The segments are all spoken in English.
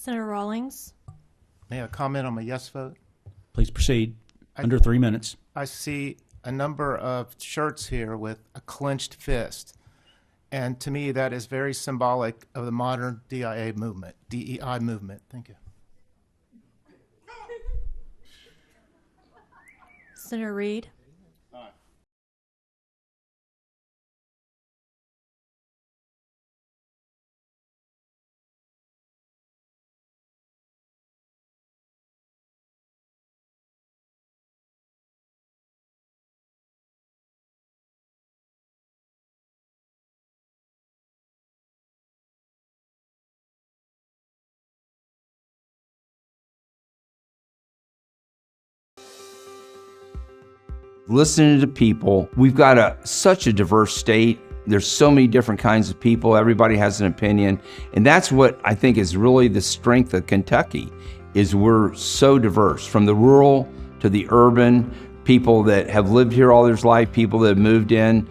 Senator Rawlings. May I comment on my yes vote? Please proceed. Under 3 minutes. I see a number of shirts here with a clenched fist. And to me, that is very symbolic of the modern DEI movement. Thank you. Senator Reed. Listening to people, we've got such a diverse state. There's so many different kinds of people. Everybody has an opinion. And that's what I think is really the strength of Kentucky, is we're so diverse, from the rural to the urban, people that have lived here all their life, people that have moved in.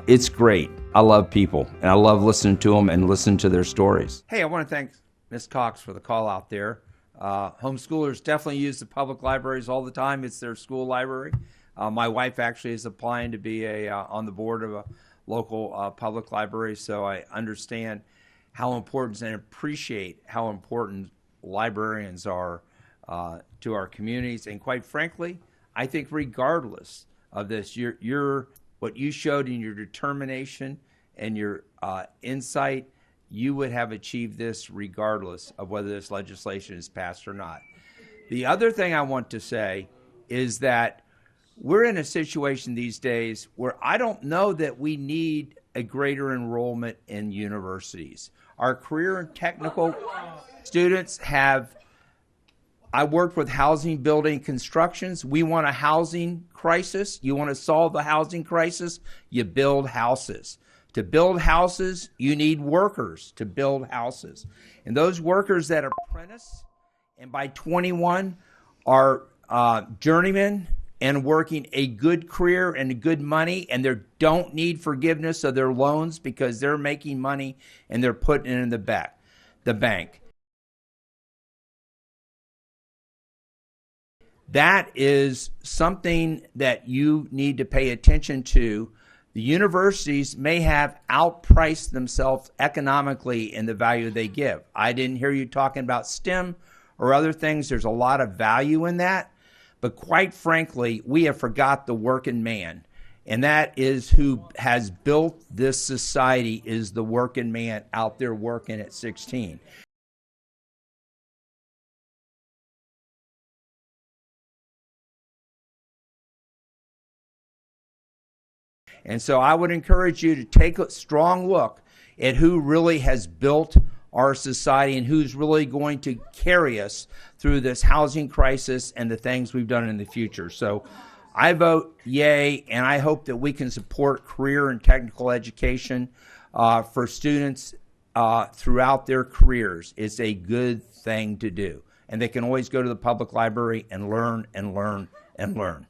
It's great. I love people, and I love listening to them and listening to their stories. Hey, I want to thank Ms. Cox for the call out there. Homeschoolers definitely use the public libraries all the time. It's their school library. My wife actually is applying to be on the board of a local public library, so I understand how important and appreciate how important librarians are to our communities. And quite frankly, I think regardless of this, what you showed in your determination and your insight, you would have achieved this regardless of whether this legislation is passed or not. The other thing I want to say is that we're in a situation these days where I don't know that we need a greater enrollment in universities. Our career and technical students I worked with housing, building, constructions. We want a housing crisis. You want to solve the housing crisis, you build houses. To build houses, you need workers to build houses. And those workers that apprentice and by 21 are journeymen and working a good career and good money, and they don't need forgiveness of their loans because they're making money and they're putting it in the bank. That is something that you need to pay attention to. The universities may have outpriced themselves economically in the value they give. I didn't hear you talking about STEM or other things. There's a lot of value in that. But quite frankly, we have forgot the working man. And that is who has built this society, is the working man out there working at 16. And so I would encourage you to take a strong look at who really has built our society and who's really going to carry us through this housing crisis and the things we've done in the future. So I vote yay, and I hope that we can support career and technical education for students throughout their careers. It's a good thing to do. And they can always go to the public library and learn and learn and learn.